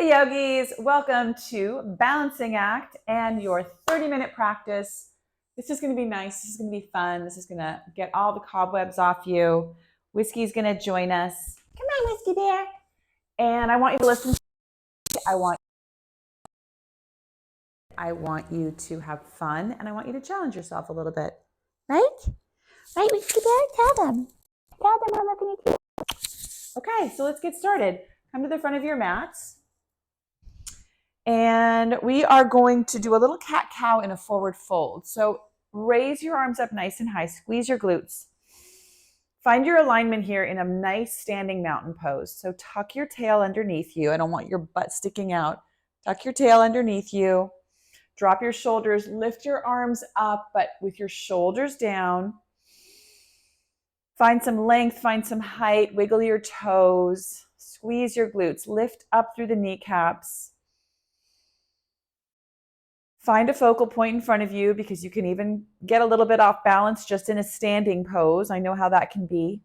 Hey yogis, welcome to Balancing Act and your 30-minute practice. This is going to be nice. This is going to be fun. This is going to get all the cobwebs off you. Whiskey's going to join us. Come on, Whiskey Bear. And I want you to listen. I want you to have fun, and I want you to challenge yourself a little bit. Right? Right, Whiskey Bear? Tell them I'm looking at you. Okay, so let's get started. Come to the front of your mats. And we are going to do a little cat-cow in a forward fold. So raise your arms up nice and high. Squeeze your glutes. Find your alignment here in a nice standing mountain pose. So tuck your tail underneath you. I don't want your butt sticking out. Tuck your tail underneath you. Drop your shoulders. Lift your arms up, but with your shoulders down. Find some length. Find some height. Wiggle your toes. Squeeze your glutes. Lift up through the kneecaps. Find a focal point in front of you because you can even get a little bit off balance just in a standing pose. I know how that can be.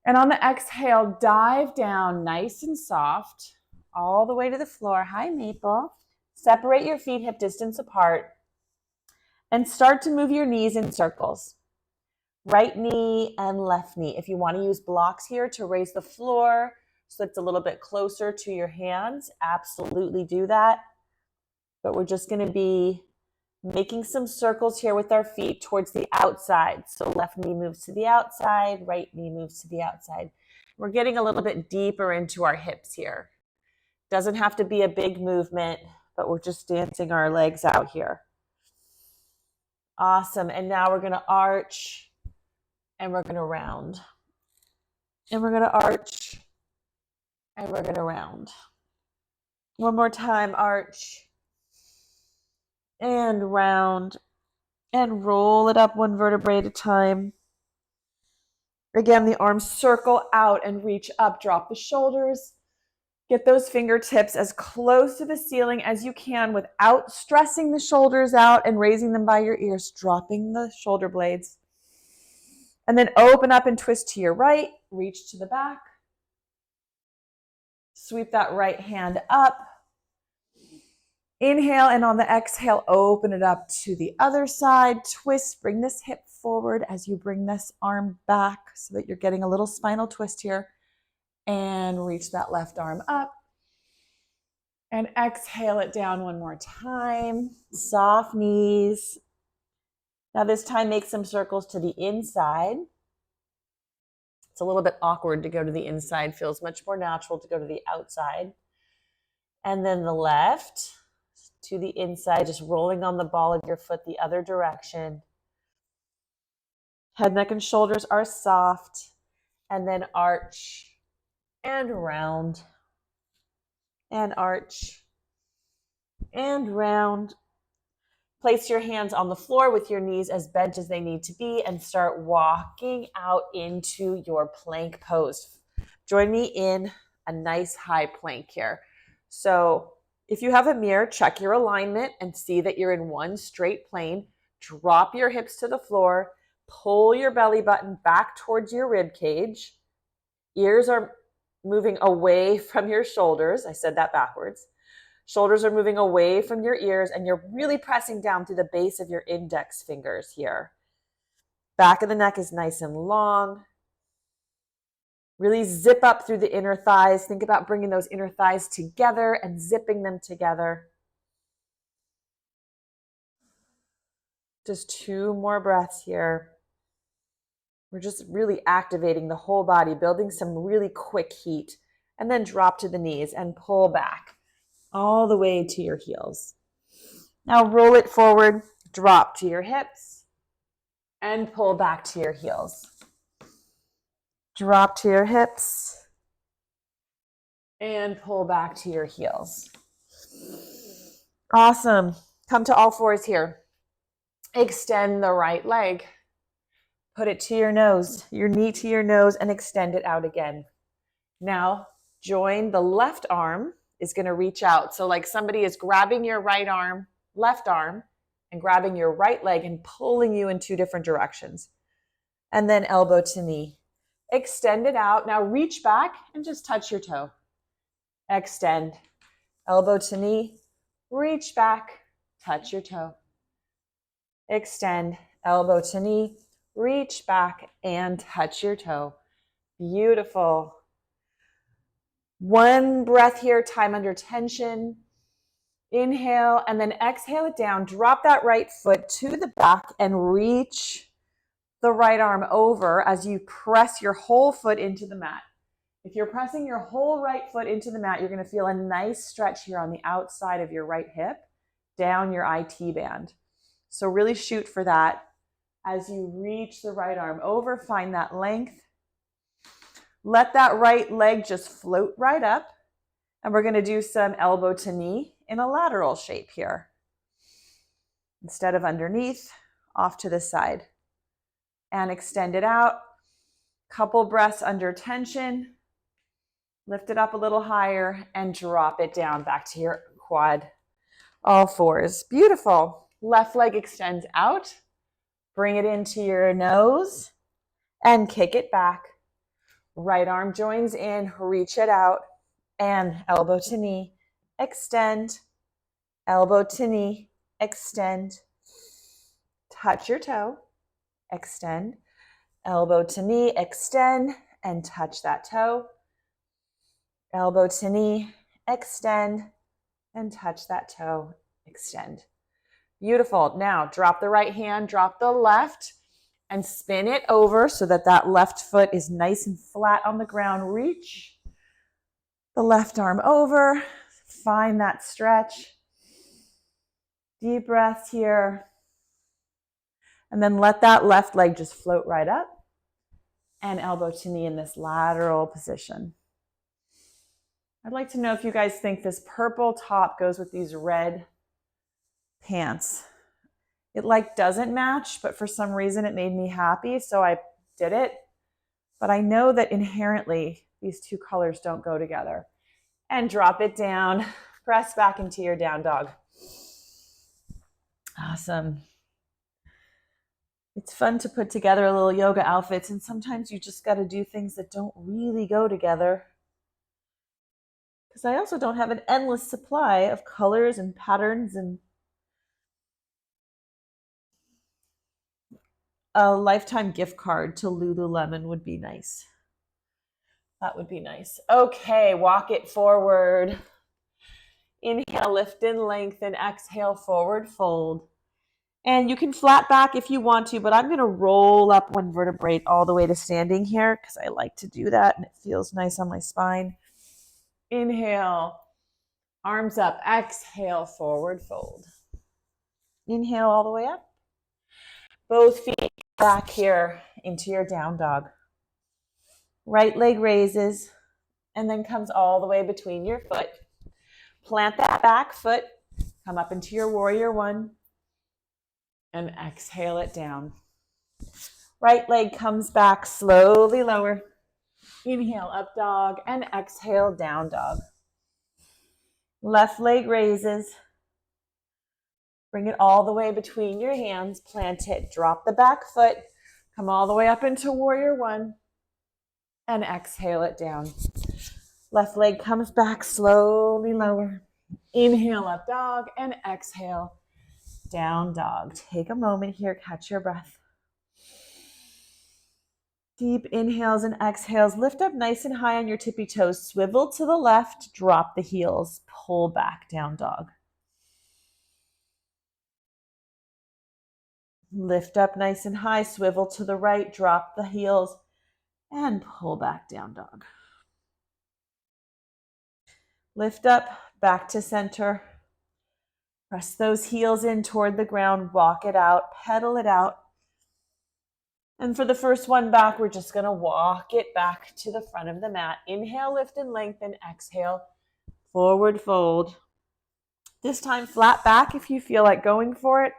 And on the exhale, dive down nice and soft all the way to the floor. Hi, Maple. Separate your feet hip distance apart and start to move your knees in circles. Right knee and left knee. If you want to use blocks here to raise the floor so it's a little bit closer to your hands, absolutely do that. But we're just going to be making some circles here with our feet towards the outside. So left knee moves to the outside, right knee moves to the outside. We're getting a little bit deeper into our hips here. Doesn't have to be a big movement, but we're just dancing our legs out here. Awesome. And now we're going to arch and we're going to round. And we're going to arch and we're going to round. One more time, arch and round, and roll it up one vertebrae at a time. Again, the arms circle out and reach up. Drop the shoulders. Get those fingertips as close to the ceiling as you can without stressing the shoulders out and raising them by your ears, dropping the shoulder blades. And then open up and twist to your right. Reach to the back. Sweep that right hand up. Inhale, and on the exhale, open it up to the other side. Twist, bring this hip forward as you bring this arm back so that you're getting a little spinal twist here. And reach that left arm up. And exhale it down one more time. Soft knees. Now this time, make some circles to the inside. It's a little bit awkward to go to the inside. Feels much more natural to go to the outside. And then the left to the inside, just rolling on the ball of your foot the other direction. Head, neck, and shoulders are soft. And then arch and round. And arch and round. Place your hands on the floor with your knees as bent as they need to be and start walking out into your plank pose. Join me in a nice high plank here. So if you have a mirror, check your alignment and see that you're in one straight plane. Drop your hips to the floor. Pull your belly button back towards your rib cage. Ears are moving away from your shoulders. I said that backwards. Shoulders are moving away from your ears, and you're really pressing down through the base of your index fingers here. Back of the neck is nice and long. Really zip up through the inner thighs. Think about bringing those inner thighs together and zipping them together. Just 2 more breaths here. We're just really activating the whole body, building some really quick heat, and then drop to the knees and pull back all the way to your heels. Now roll it forward, drop to your hips, and pull back to your heels. Drop to your hips and pull back to your heels. Awesome. Come to all fours here. Extend the right leg. Put it to your nose, your knee to your nose, and extend it out again. Now join the left arm is going to reach out. So like somebody is grabbing your right arm, left arm, and grabbing your right leg and pulling you in 2 different directions. And then elbow to knee. Extend it out. Now reach back and just touch your toe. extend. Elbow to knee, reach back, touch your toe. Extend, elbow to knee, reach back and touch your toe. Beautiful. One breath here, time under tension. Inhale and then exhale it down. Drop that right foot to the back and reach the right arm over as you press your whole foot into the mat. If you're pressing your whole right foot into the mat, you're going to feel a nice stretch here on the outside of your right hip, down your IT band. So really shoot for that. As you reach the right arm over, find that length. Let that right leg just float right up. And we're going to do some elbow to knee in a lateral shape here. Instead of underneath, off to the side. And extend it out. Couple breaths under tension. Lift it up a little higher and drop it down back to your quad. All fours. Beautiful. Left leg extends out. Bring it into your nose and kick it back. Right arm joins in, reach it out, and elbow to knee, extend, elbow to knee, extend. Touch your toe, extend, elbow to knee, extend, and touch that toe. Elbow to knee, extend, and touch that toe, extend. Beautiful. Now drop the right hand, drop the left, and spin it over so that that left foot is nice and flat on the ground. Reach the left arm over. Find that stretch. Deep breaths here. And then let that left leg just float right up. And elbow to knee in this lateral position. I'd like to know if you guys think this purple top goes with these red pants. It doesn't match, but for some reason it made me happy, so I did it. But I know that inherently these two colors don't go together. And drop it down. Press back into your down dog. Awesome. It's fun to put together a little yoga outfits, and sometimes you just got to do things that don't really go together. Because I also don't have an endless supply of colors and patterns, and a lifetime gift card to Lululemon would be nice. That would be nice. Okay, walk it forward. Inhale, lift and lengthen. Exhale, forward fold. And you can flat back if you want to, but I'm going to roll up one vertebrae all the way to standing here because I like to do that and it feels nice on my spine. Inhale, arms up. Exhale, forward fold. Inhale all the way up. Both feet back here into your down dog. Right leg raises and then comes all the way between your foot. Plant that back foot. Come up into your warrior one. And exhale it down. Right leg comes back, slowly lower. Inhale, up dog, and exhale, down dog. Left leg raises. Bring it all the way between your hands. Plant it. Drop the back foot. Come all the way up into warrior one. And exhale it down. Left leg comes back, slowly lower. Inhale, up dog, and exhale, down dog. Take a moment here, catch your breath. Deep inhales and exhales. Lift up nice and high on your tippy toes. Swivel to the left, drop the heels. Pull back, down dog. Lift up nice and high, swivel to the right, drop the heels, and pull back, down dog. Lift up, back to center. Press those heels in toward the ground, walk it out, pedal it out. And for the first one back, we're just going to walk it back to the front of the mat. Inhale, lift and lengthen. Exhale, forward fold. This time flat back if you feel like going for it.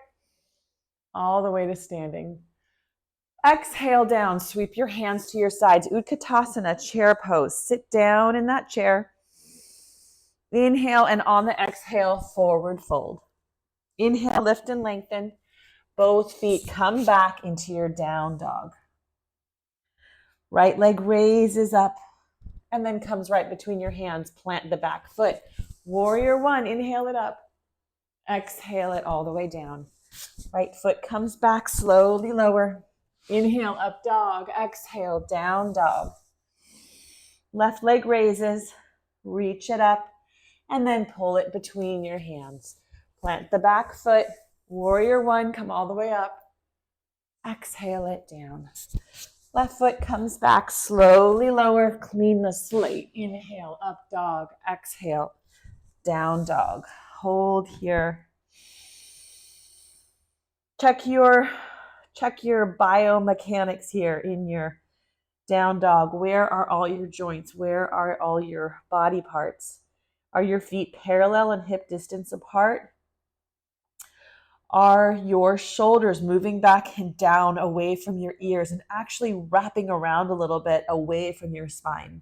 All the way to standing. Exhale down, sweep your hands to your sides. Utkatasana, chair pose. Sit down in that chair. Inhale, and on the exhale, forward fold. Inhale, lift and lengthen. Both feet come back into your down dog. Right leg raises up. and then comes right between your hands. Plant the back foot. Warrior one, inhale it up. Exhale it all the way down. Right foot comes back, slowly lower. Inhale, up dog. Exhale, down dog. Left leg raises, reach it up, and then pull it between your hands. Plant the back foot. Warrior one, come all the way up. Exhale it down. Left foot comes back, slowly lower. Clean the slate. Inhale, up dog. Exhale, down dog. Hold here. Check your biomechanics here in your down dog. Where are all your joints? Where are all your body parts? Are your feet parallel and hip distance apart? Are your shoulders moving back and down away from your ears and actually wrapping around a little bit away from your spine?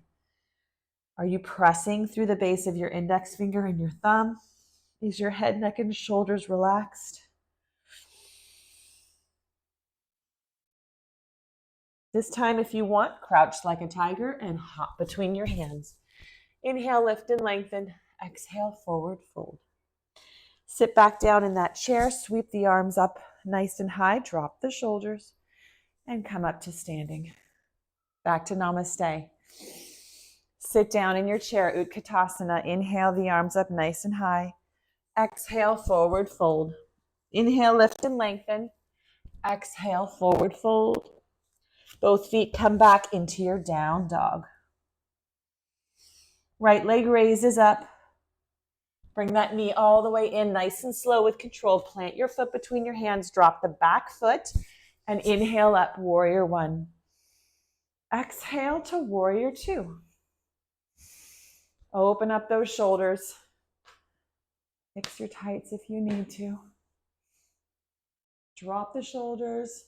Are you pressing through the base of your index finger and your thumb? Is your head, neck, and shoulders relaxed? This time, if you want, crouch like a tiger and hop between your hands. Inhale, lift and lengthen. Exhale, forward fold. Sit back down in that chair, sweep the arms up nice and high, drop the shoulders, and come up to standing. Back to namaste. Sit down in your chair, Utkatasana. Inhale the arms up nice and high. Exhale, forward fold. Inhale, lift and lengthen. Exhale, forward fold. Both feet come back into your down dog. Right leg raises up. Bring that knee all the way in, nice and slow with control. Plant your foot between your hands. Drop the back foot and inhale up, warrior one. Exhale to warrior two. Open up those shoulders. Fix your tights if you need to. Drop the shoulders.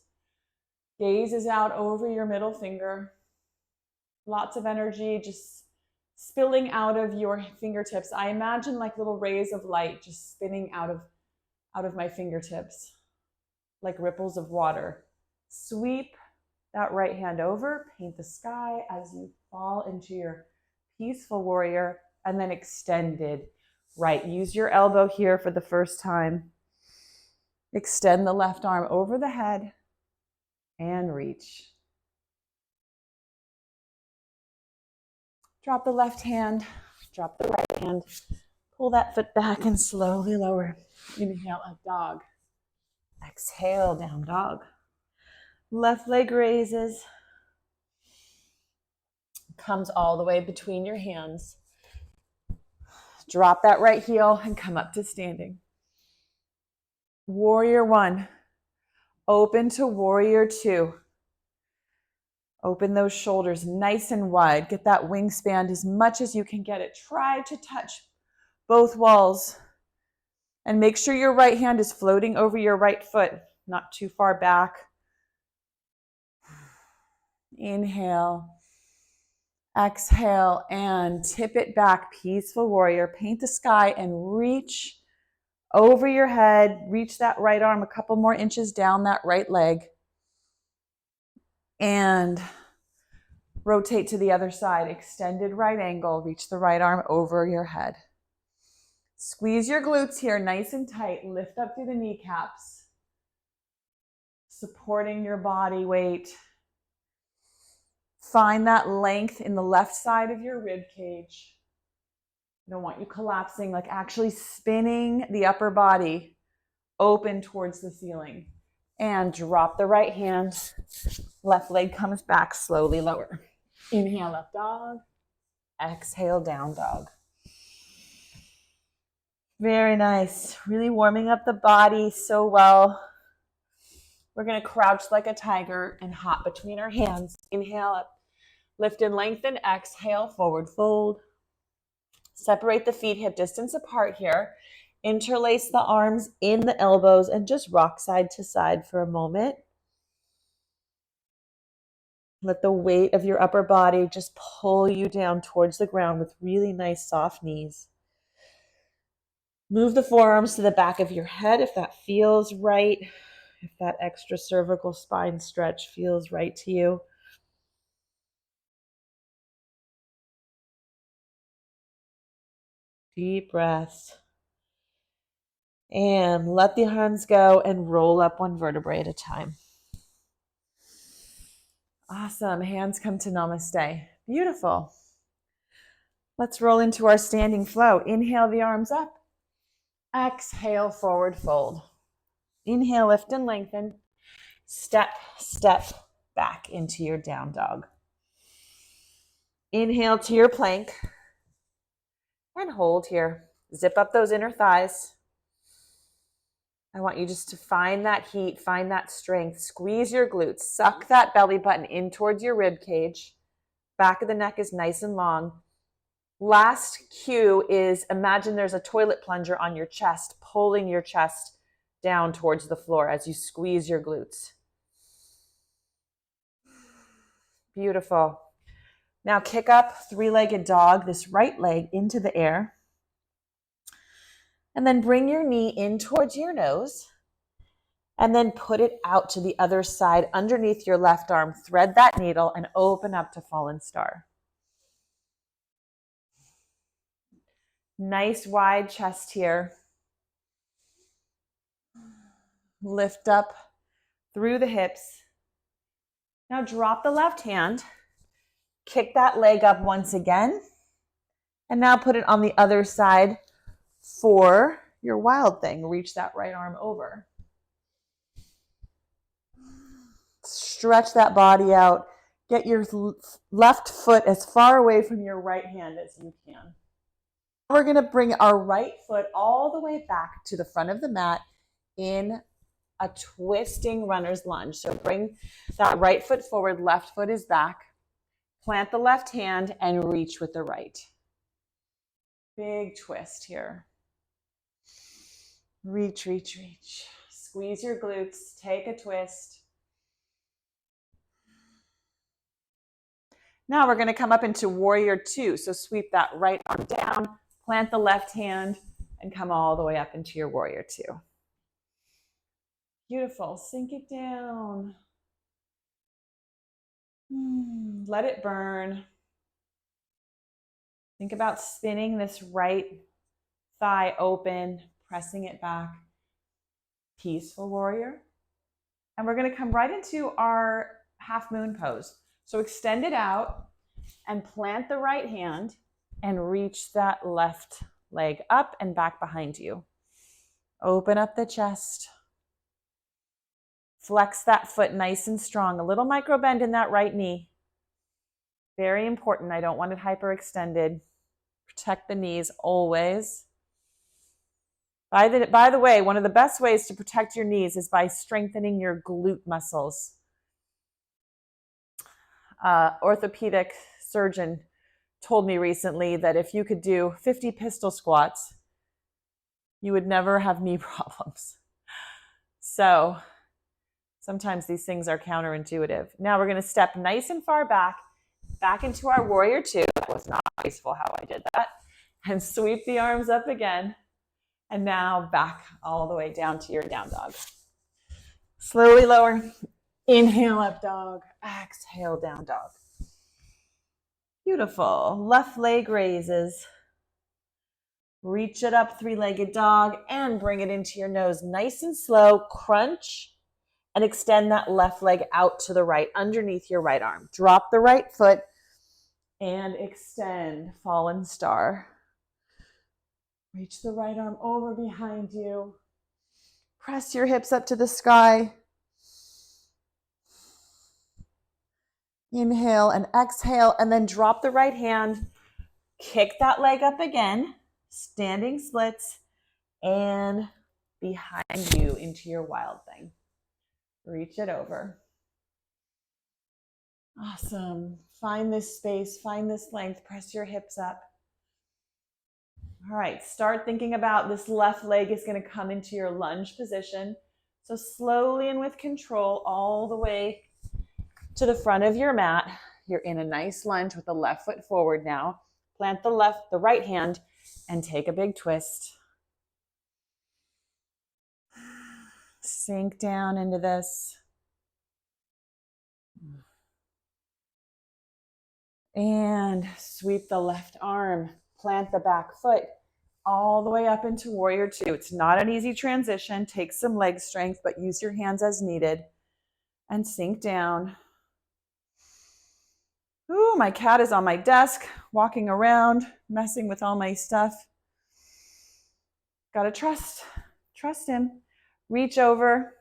Gaze is out over your middle finger. Lots of energy just spilling out of your fingertips. I imagine like little rays of light just spinning out of my fingertips, like ripples of water. Sweep that right hand over, paint the sky as you fall into your peaceful warrior, and then extended right. Use your elbow here for the first time. Extend the left arm over the head and reach. Drop the left hand, drop the right hand, pull that foot back and slowly lower. Inhale, up dog. Exhale, down dog. Left leg raises, comes all the way between your hands. Drop that right heel and come up to standing. Warrior one, open to warrior two. Open those shoulders nice and wide. Get that wingspan as much as you can get it. Try to touch both walls. And make sure your right hand is floating over your right foot, not too far back. Inhale. Exhale and tip it back. Peaceful warrior. Paint the sky and reach over your head. Reach that right arm a couple more inches down that right leg. And rotate to the other side. Extended right angle. Reach the right arm over your head. Squeeze your glutes here nice and tight. Lift up through the kneecaps. Supporting your body weight. Find that length in the left side of your rib cage. I don't want you collapsing, like actually spinning the upper body open towards the ceiling. And drop the right hand. Left leg comes back, slowly lower. Inhale, up dog. Exhale, down dog. Very nice. Really warming up the body so well. We're going to crouch like a tiger and hop between our hands. Inhale up. Lift and lengthen. Exhale, forward fold. Separate the feet hip distance apart here. Interlace the arms in the elbows and just rock side to side for a moment. Let the weight of your upper body just pull you down towards the ground with really nice soft knees. Move the forearms to the back of your head if that feels right, if that extra cervical spine stretch feels right to you. Deep breath. And let the hands go and roll up one vertebrae at a time. Awesome. Hands come to namaste. Beautiful. Let's roll into our standing flow. Inhale the arms up. Exhale, forward fold. Inhale, lift and lengthen. Step, step back into your down dog. Inhale to your plank. And hold here. Zip up those inner thighs. I want you just to find that heat, find that strength. Squeeze your glutes. Suck that belly button in towards your rib cage. Back of the neck is nice and long. Last cue is imagine there's a toilet plunger on your chest, pulling your chest down towards the floor as you squeeze your glutes. Beautiful. Now kick up three-legged dog, this right leg into the air. And then bring your knee in towards your nose. And then put it out to the other side underneath your left arm. Thread that needle and open up to fallen star. Nice wide chest here. Lift up through the hips. Now drop the left hand. Kick that leg up once again. And now put it on the other side for your wild thing. Reach that right arm over. Stretch that body out. Get your left foot as far away from your right hand as you can. We're going to bring our right foot all the way back to the front of the mat in a twisting runner's lunge. So bring that right foot forward, left foot is back. Plant the left hand and reach with the right. Big twist here. Reach, reach, reach. Squeeze your glutes, take a twist. Now we're going to come up into warrior two. So sweep that right arm down, plant the left hand, and come all the way up into your warrior two. Beautiful. Sink it down. Let it burn. Think about spinning this right thigh open, pressing it back. Peaceful warrior. And we're going to come right into our half moon pose. So extend it out and plant the right hand and reach that left leg up and back behind you. Open up the chest. Flex that foot nice and strong. A little micro bend in that right knee. Very important. I don't want it hyperextended. Protect the knees always. By the way, one of the best ways to protect your knees is by strengthening your glute muscles. Orthopedic surgeon told me recently that if you could do 50 pistol squats, you would never have knee problems. So sometimes these things are counterintuitive. Now we're going to step nice and far back into our warrior two. That was not graceful how I did that. And sweep the arms up again. And now back all the way down to your down dog. Slowly lower. Inhale, up dog. Exhale, down dog. Beautiful. Left leg raises. Reach it up, three-legged dog, and bring it into your nose. Nice and slow. Crunch and extend that left leg out to the right underneath your right arm. Drop the right foot and extend. Fallen star. Reach the right arm over behind you. Press your hips up to the sky. Inhale and exhale, and then drop the right hand. Kick that leg up again. Standing splits and behind you into your wild thing. Reach it over. Awesome. Find this space, find this length. Press your hips up. All right, start thinking about this left leg is going to come into your lunge position. So slowly and with control all the way to the front of your mat. You're in a nice lunge with the left foot forward now. Plant the right hand and take a big twist. Sink down into this. And sweep the left arm. Plant the back foot. all the way up into warrior two. It's not an easy transition. Take some leg strength, but use your hands as needed. And sink down. Ooh, my cat is on my desk, walking around, messing with all my stuff. Gotta trust him. Reach over.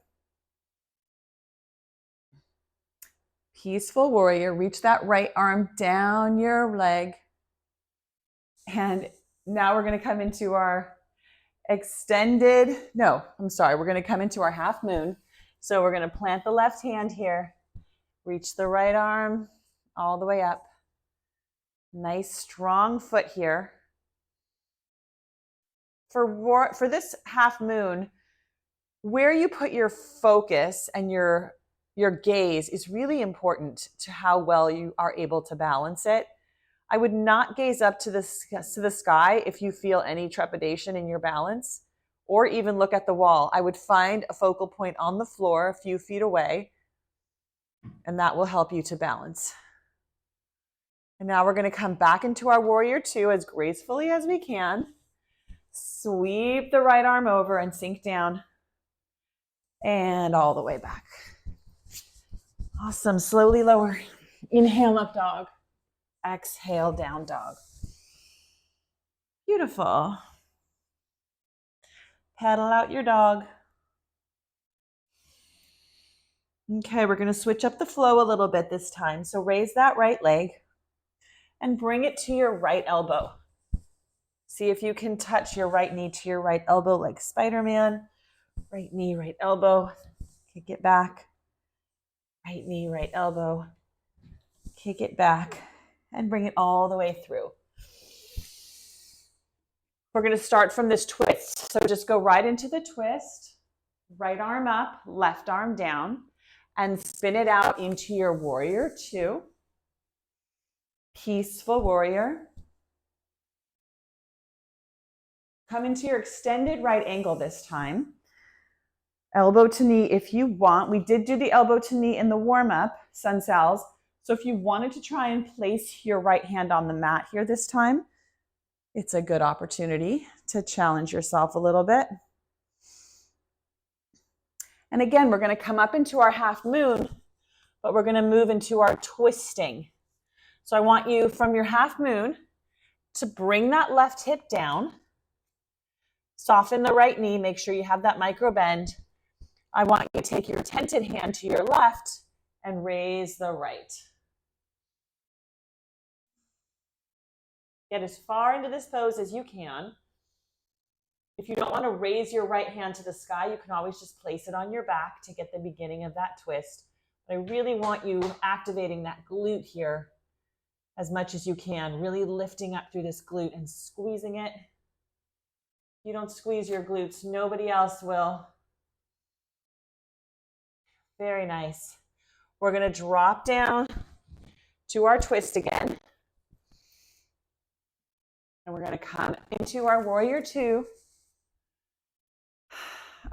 Peaceful warrior. Reach that right arm down your leg. And now we're gonna come into our we're gonna come into our half moon. So we're gonna plant the left hand here, reach the right arm all the way up. Nice strong foot here. For this half moon, where you put your focus and your gaze is really important to how well you are able to balance it. I would not gaze up to the sky if you feel any trepidation in your balance, or even look at the wall. I would find a focal point on the floor a few feet away, and that will help you to balance. And now we're going to come back into our warrior two as gracefully as we can. Sweep the right arm over and sink down. And all the way back. Awesome. Slowly lower. Inhale, up dog. Exhale, down dog. Beautiful. Paddle out your dog. Okay, we're going to switch up the flow a little bit this time. So raise that right leg and bring it to your right elbow. See if you can touch your right knee to your right elbow like Spider-Man. Right knee, right elbow. Kick it back. Right knee, right elbow. Kick it back and bring it all the way through. We're going to start from this twist. So just go right into the twist. Right arm up, left arm down, and spin it out into your warrior two. Peaceful warrior. Come into your extended right angle this time. Elbow to knee if you want. We did do the elbow to knee in the warm-up, sun cells. So if you wanted to try and place your right hand on the mat here this time, it's a good opportunity to challenge yourself a little bit. And again, we're going to come up into our half moon, but we're going to move into our twisting. So I want you from your half moon to bring that left hip down. Soften the right knee. Make sure you have that micro bend. I want you to take your tented hand to your left and raise the right. Get as far into this pose as you can. If you don't want to raise your right hand to the sky, you can always just place it on your back to get the beginning of that twist. But I really want you activating that glute here as much as you can, really lifting up through this glute and squeezing it. If you don't squeeze your glutes, nobody else will. Very nice. We're going to drop down to our twist again. And we're going to come into our warrior two.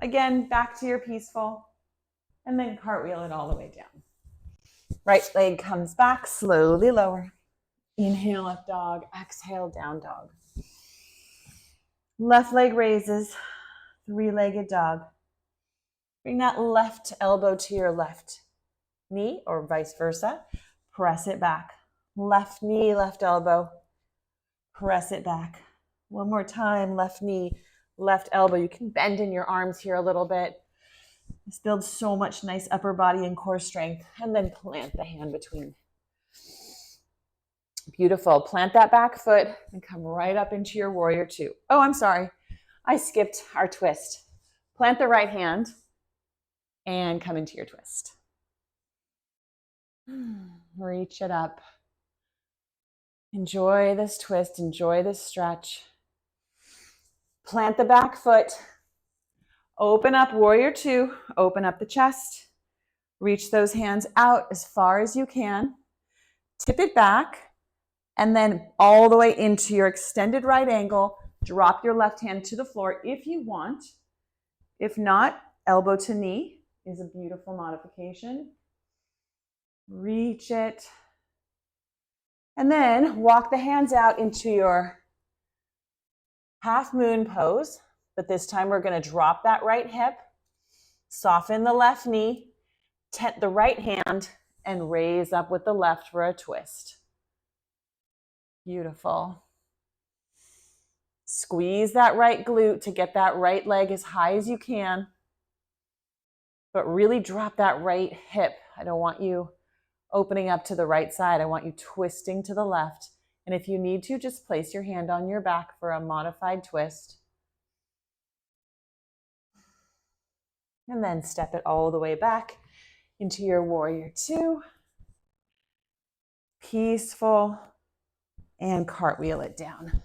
Again, back to your peaceful. And then cartwheel it all the way down. Right leg comes back, slowly lower. Inhale, up dog. Exhale, down dog. Left leg raises, three-legged dog. Bring that left elbow to your left knee or vice versa. Press it back. Left knee, left elbow. Press it back. One more time, left knee, left elbow. You can bend in your arms here a little bit. This builds so much nice upper body and core strength. And then plant the hand between. Beautiful. Plant that back foot and come right up into your warrior two. Oh, I'm sorry. I skipped our twist. Plant the right hand and come into your twist. Reach it up. Enjoy this twist. Enjoy this stretch. Plant the back foot. Open up warrior two. Open up the chest. Reach those hands out as far as you can. Tip it back. And then all the way into your extended right angle. Drop your left hand to the floor if you want. If not, elbow to knee is a beautiful modification. Reach it. And then walk the hands out into your Half moon pose, but this time we're going to drop that right hip, soften the left knee, tent the right hand, and raise up with the left for a twist. Beautiful. Squeeze that right glute to get that right leg as high as you can, but really drop that right hip. I don't want you opening up to the right side. I want you twisting to the left. And if you need to, just place your hand on your back for a modified twist. And then step it all the way back into your warrior two. Peaceful. And cartwheel it down.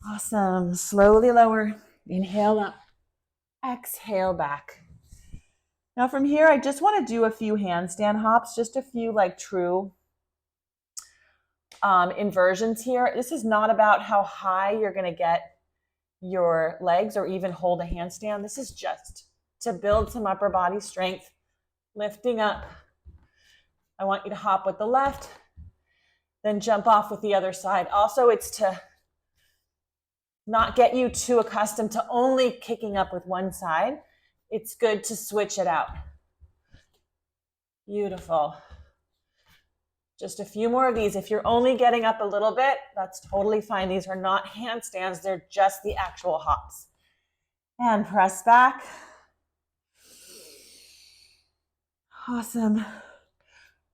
Awesome. Slowly lower. Inhale up. Exhale back. Now from here, I just want to do a few handstand hops, just a few like true inversions here. This is not about how high you're going to get your legs or even hold a handstand. This is just to build some upper body strength, lifting up. I want you to hop with the left, then jump off with the other side. Also, it's to not get you too accustomed to only kicking up with one side. It's good to switch it out. Beautiful. Just a few more of these. If you're only getting up a little bit, that's totally fine. These are not handstands. They're just the actual hops. And press back. Awesome.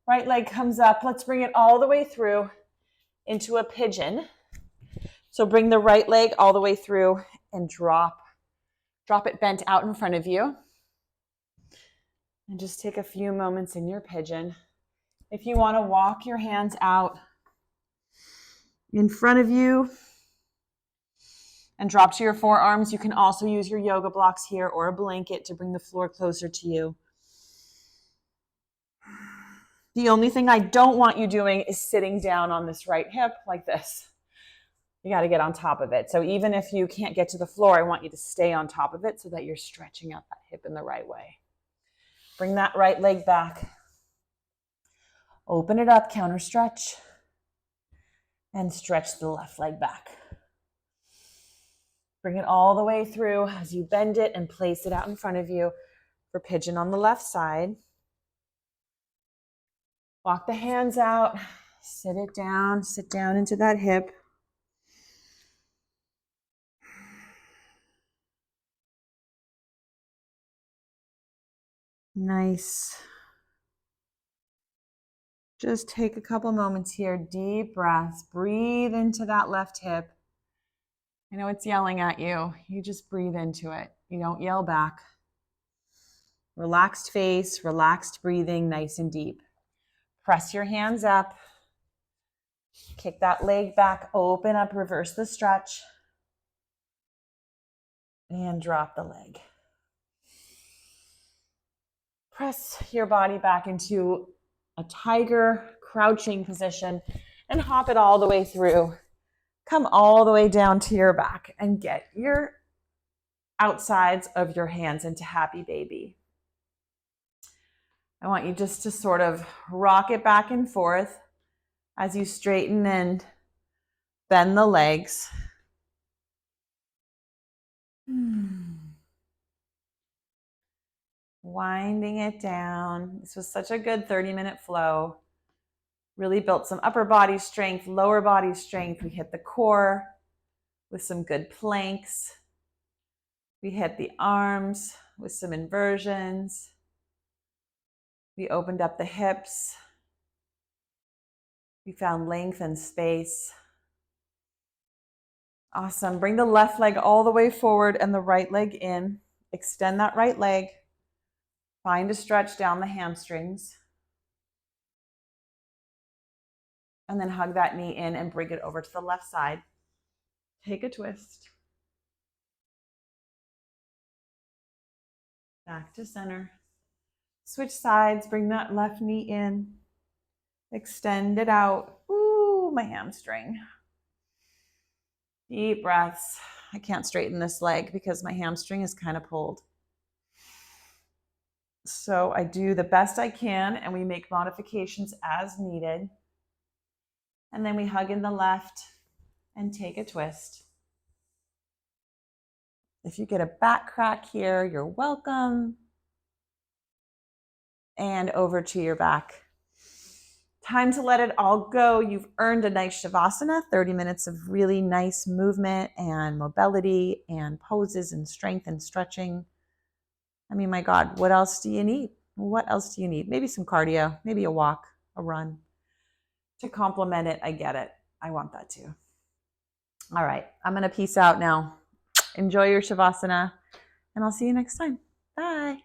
Right leg comes up. Let's bring it all the way through into a pigeon. So bring the right leg all the way through and drop it bent out in front of you. And just take a few moments in your pigeon. If you want to walk your hands out in front of you and drop to your forearms, you can also use your yoga blocks here or a blanket to bring the floor closer to you. The only thing I don't want you doing is sitting down on this right hip like this. You got to get on top of it. So even if you can't get to the floor, I want you to stay on top of it so that you're stretching out that hip in the right way. Bring that right leg back. Open it up, counter stretch, and stretch the left leg back. Bring it all the way through as you bend it and place it out in front of you for pigeon on the left side. Walk the hands out, sit down into that hip. Nice. Just take a couple moments here, deep breaths. Breathe into that left hip. I know it's yelling at you. You just breathe into it. You don't yell back. Relaxed face, relaxed breathing, nice and deep. Press your hands up. Kick that leg back, open up, reverse the stretch. And drop the leg. Press your body back into a tiger crouching position and hop it all the way through. Come all the way down to your back and get your outsides of your hands into happy baby. I want you just to sort of rock it back and forth as you straighten and bend the legs. Winding it down. This was such a good 30-minute flow. Really built some upper body strength, lower body strength. We hit the core with some good planks. We hit the arms with some inversions. We opened up the hips. We found length and space. Awesome. Bring the left leg all the way forward and the right leg in. Extend that right leg. Find a stretch down the hamstrings. And then hug that knee in and bring it over to the left side. Take a twist. Back to center. Switch sides. Bring that left knee in. Extend it out. Ooh, my hamstring. Deep breaths. I can't straighten this leg because my hamstring is kind of pulled. So I do the best I can and we make modifications as needed. And then we hug in the left and take a twist. If you get a back crack here, you're welcome. And over to your back. Time to let it all go. You've earned a nice Shavasana, 30 minutes of really nice movement and mobility and poses and strength and stretching. I mean, my God, what else do you need? What else do you need? Maybe some cardio, maybe a walk, a run. To complement it, I get it. I want that too. All right, I'm going to peace out now. Enjoy your Shavasana, and I'll see you next time. Bye.